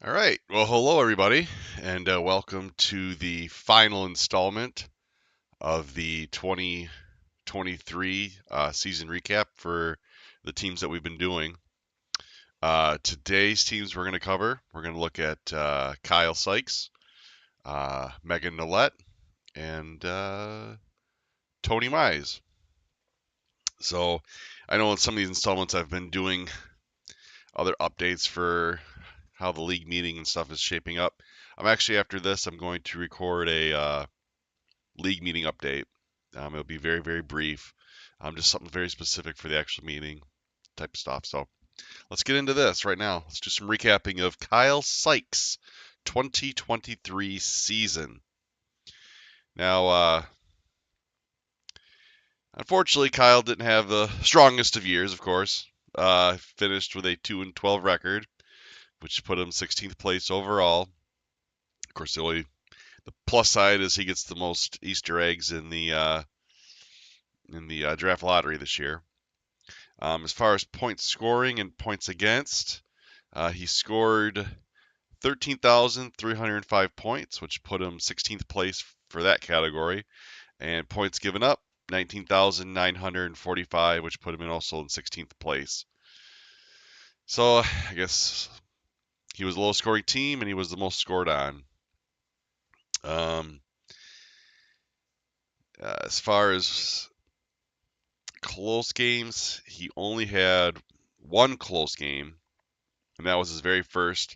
All right. Well, hello, everybody, and welcome to the final installment of the 2023 season recap for the teams that we've been doing. Today's teams we're going to look at Kyle Sykes, Megan Nalette, and Tony Mize. So I know in some of these installments I've been doing other updates for how the league meeting and stuff is shaping up. After this, I'm going to record a league meeting update. It'll be very, very brief. Just something very specific for the actual meeting type of stuff. So let's get into this right now. Let's do some recapping of Kyle Sykes' 2023 season. Now, unfortunately, Kyle didn't have the strongest of years, of course. Finished with a 2-12 record, which put him 16th place overall. Of course, the plus side is he gets the most Easter eggs in the draft lottery this year. As far as points scoring and points against, he scored 13,305 points, which put him 16th place for that category. And points given up, 19,945, which put him also in 16th place. So I guess he was the lowest scoring team, and he was the most scored on. As far as close games, he only had one close game, and that was his very first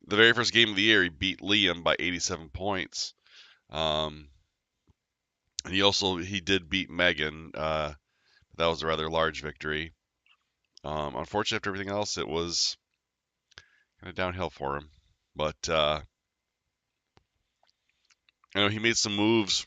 game of the year. He beat Liam by 87 points. And he did beat Megan. That was a rather large victory. Unfortunately, after everything else, it was kind of downhill for him. But I know he made some moves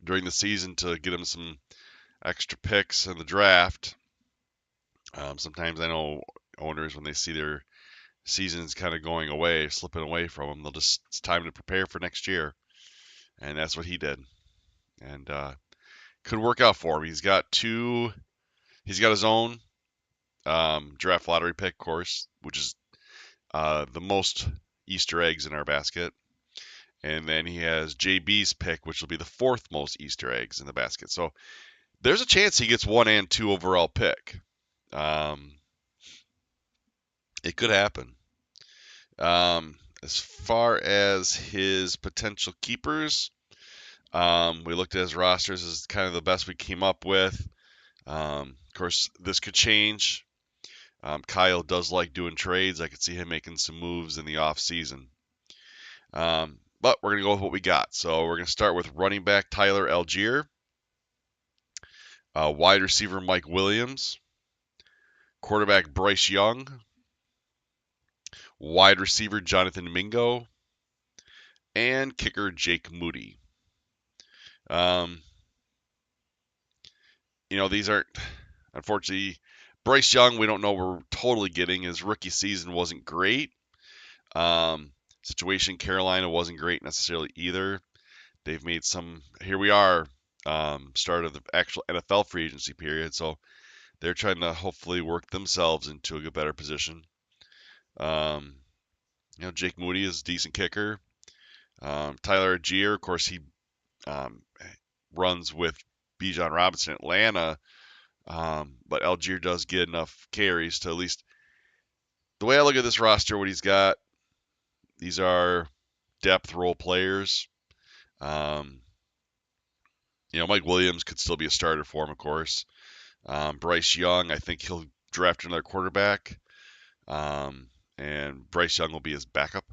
during the season to get him some extra picks in the draft. Sometimes I know owners, when they see their seasons kind of going away, slipping away from them, it's time to prepare for next year. And that's what he did. And could work out for him. He's got his own draft lottery pick, of course, which is the most Easter eggs in our basket. And then he has JB's pick, which will be the fourth most Easter eggs in the basket. So there's a chance he gets 1 and 2 overall pick. It could happen. As far as his potential keepers, we looked at his rosters as kind of the best we came up with. Of course, this could change. Kyle does like doing trades. I could see him making some moves in the off season. But we're going to go with what we got. So we're going to start with running back Tyler Algier, wide receiver Mike Williams, quarterback Bryce Young, wide receiver Jonathan Mingo, and kicker Jake Moody. These aren't, unfortunately, Bryce Young, we don't know we're totally getting. His rookie season wasn't great. Situation Carolina wasn't great necessarily either. They've made here we are, start of the actual NFL free agency period, so they're trying to hopefully work themselves into a better position. Jake Moody is a decent kicker. Tyler Algier, of course, he runs with Bijan Robinson in Atlanta, but Algier does get enough carries to at least, the way I look at this roster, what he's got, these are depth role players. Mike Williams could still be a starter for him, of course. Bryce Young, I think he'll draft another quarterback. And Bryce Young will be his backup,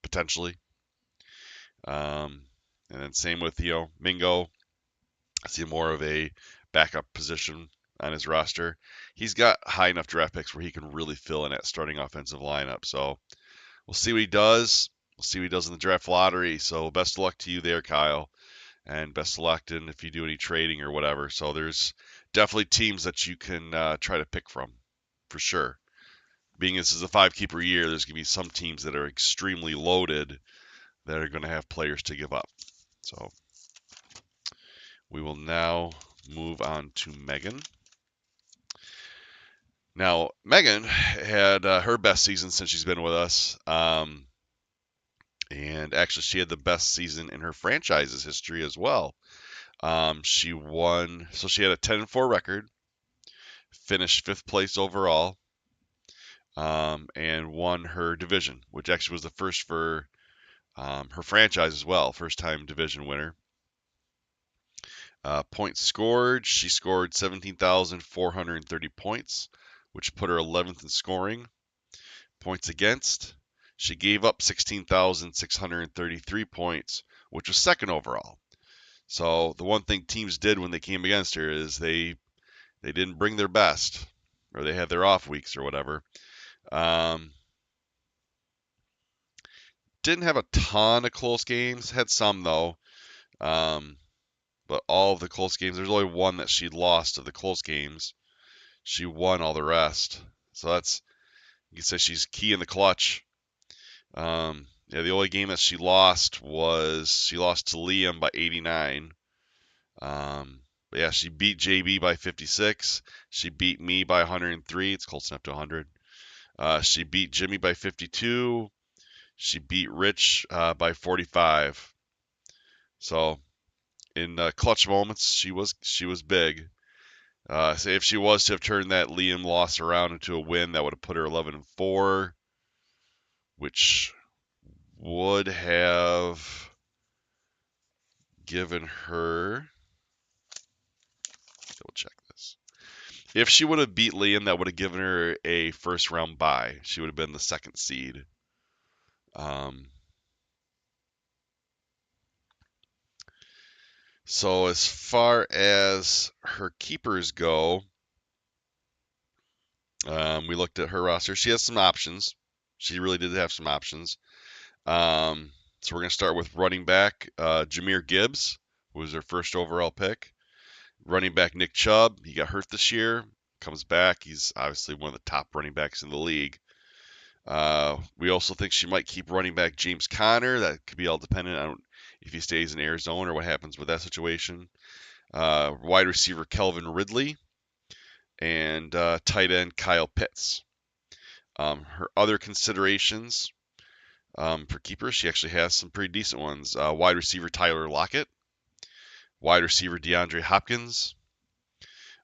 potentially. And then same with, Mingo. I see more of a backup position on his roster. He's got high enough draft picks where he can really fill in that starting offensive lineup. So we'll see what he does. We'll see what he does in the draft lottery. So best of luck to you there, Kyle. And best of luck in if you do any trading or whatever. So there's definitely teams that you can try to pick from, for sure. Being this is a 5-keeper year, there's going to be some teams that are extremely loaded that are going to have players to give up. So we will now move on to Megan. Now, Megan had her best season since she's been with us. And actually, she had the best season in her franchise's history as well. She won, so she had a 10-4 record, finished fifth place overall, and won her division, which actually was the first for her franchise as well, first time division winner. Points scored, she scored 17,430 points, which put her 11th in scoring. Points against, she gave up 16,633 points, which was second overall. So the one thing teams did when they came against her is they didn't bring their best, or they had their off weeks or whatever. Didn't have a ton of close games. Had some though. But all of the close games, there's only one that she lost of the close games. She won all the rest. So that's, you can say she's key in the clutch. Yeah, the only game that she lost was she lost to Liam by 89. But yeah, she beat JB by 56. She beat me by 103. It's close enough to 100. She beat Jimmy by 52. She beat Rich by 45. So in clutch moments, she was big. So if she was to have turned that Liam loss around into a win, that would have put her 11-4, which would have given her. Double check this. If she would have beat Liam, that would have given her a first round bye. She would have been the second seed. So as far as her keepers go, we looked at her roster. She has some options. She really did have some options. So we're going to start with running back Jahmyr Gibbs, who was her first overall pick. Running back Nick Chubb, he got hurt this year, comes back. He's obviously one of the top running backs in the league. We also think she might keep running back James Conner. That could be all dependent on if he stays in Arizona or what happens with that situation. Wide receiver Kelvin Ridley, and tight end Kyle Pitts. Her other considerations for keepers, she actually has some pretty decent ones. Wide receiver Tyler Lockett, wide receiver DeAndre Hopkins,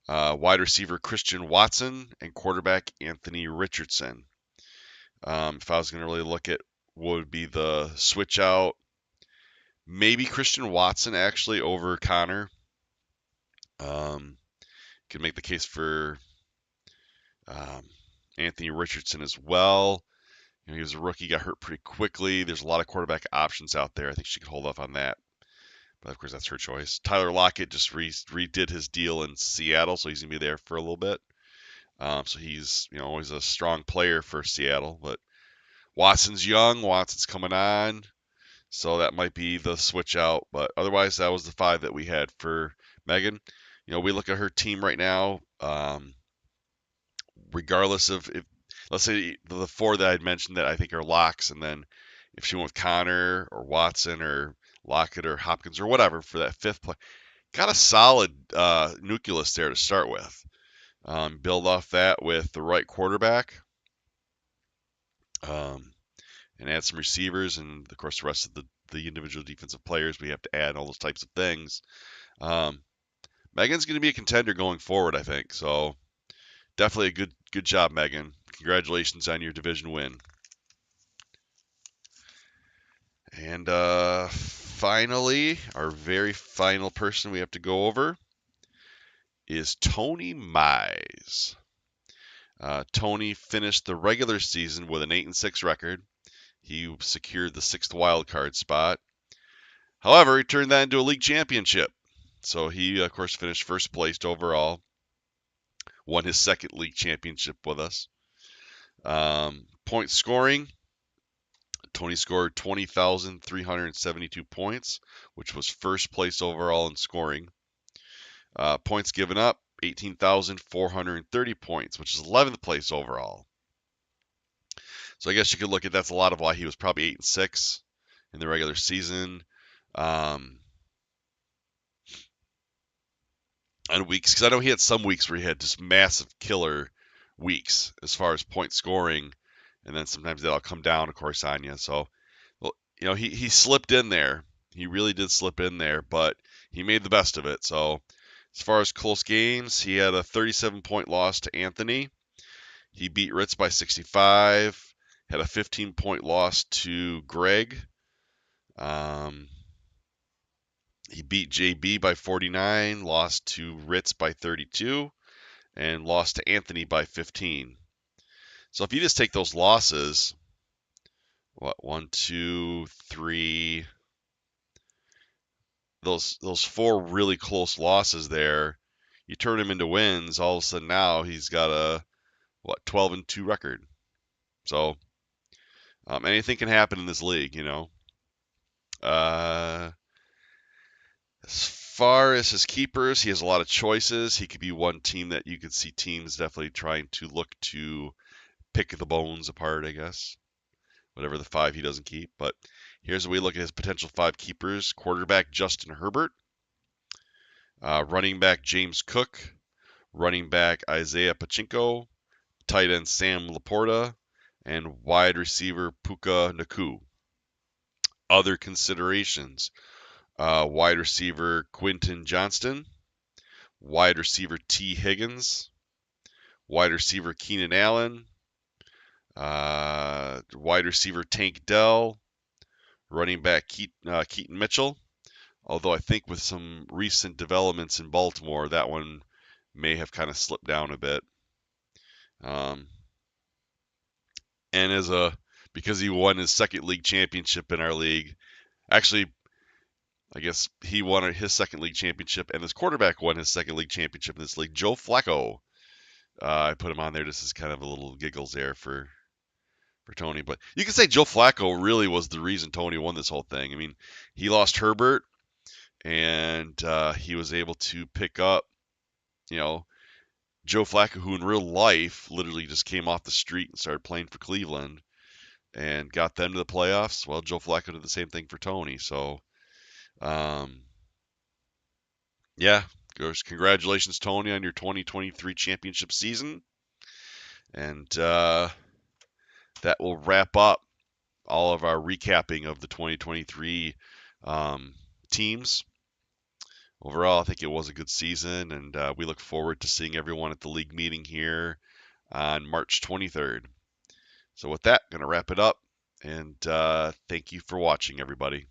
wide receiver Christian Watson, and quarterback Anthony Richardson. If I was going to really look at what would be the switch out, maybe Christian Watson actually over Connor. Could make the case for Anthony Richardson as well. You know, he was a rookie, got hurt pretty quickly. There's a lot of quarterback options out there. I think she could hold off on that. But of course, that's her choice. Tyler Lockett just redid his deal in Seattle, so he's gonna be there for a little bit. So he's always a strong player for Seattle. But Watson's young. Watson's coming on, so that might be the switch out. But otherwise, that was the five that we had for Megan. We look at her team right now. Regardless of if, let's say the four that I'd mentioned that I think are locks, and then if she went with Connor or Watson or Lockett or Hopkins or whatever for that fifth play, got a solid nucleus there to start with. Build off that with the right quarterback, and add some receivers, and of course the rest of the individual defensive players we have to add, all those types of things. Megan's going to be a contender going forward, I think. So definitely a good job, Megan. Congratulations on your division win. And finally, our very final person we have to go over is Tony Mize. Tony finished the regular season with an 8-6 record. He secured the 6th wild card spot. However, he turned that into a league championship. So he, of course, finished first place overall. Won his second league championship with us. Point scoring, Tony scored 20,372 points, which was first place overall in scoring. Points given up, 18,430 points, which is 11th place overall. So I guess you could look at that's a lot of why he was probably 8-6 in the regular season. On weeks, because I know he had some weeks where he had just massive killer weeks as far as point scoring, and then sometimes that'll come down, of course, on you. So, well, he slipped in there. He really did slip in there, but he made the best of it. So, as far as close games, he had a 37-point loss to Anthony. He beat Ritz by 65. Had a 15-point loss to Greg. He beat JB by 49, lost to Ritz by 32, and lost to Anthony by 15. So if you just take those losses, one, two, three, those four really close losses there, you turn them into wins. All of a sudden now he's got a 12-2 record. So anything can happen in this league, As far as his keepers, he has a lot of choices. He could be one team that you could see teams definitely trying to look to pick the bones apart, I guess. Whatever the 5 he doesn't keep. But here's where we look at his potential 5 keepers. Quarterback Justin Herbert. Running back James Cook. Running back Isaiah Pachinko. Tight end Sam Laporta. And wide receiver Puka Naku. Other considerations. Wide receiver Quinton Johnston. Wide receiver T. Higgins. Wide receiver Keenan Allen. Wide receiver Tank Dell. Running back Keaton Mitchell. Although I think with some recent developments in Baltimore, that one may have kind of slipped down a bit. And because he won his second league championship in our league, actually, I guess he won his second league championship, and his quarterback won his second league championship in this league, Joe Flacco. I put him on there just as kind of a little giggles there for Tony. But you can say Joe Flacco really was the reason Tony won this whole thing. I mean, he lost Herbert, and he was able to pick up, Joe Flacco, who in real life literally just came off the street and started playing for Cleveland and got them to the playoffs. Well, Joe Flacco did the same thing for Tony. So, yeah, congratulations, Tony, on your 2023 championship season. And that will wrap up all of our recapping of the 2023 teams. Overall, I think it was a good season, and we look forward to seeing everyone at the league meeting here on March 23rd. So with that, going to wrap it up, and thank you for watching, everybody.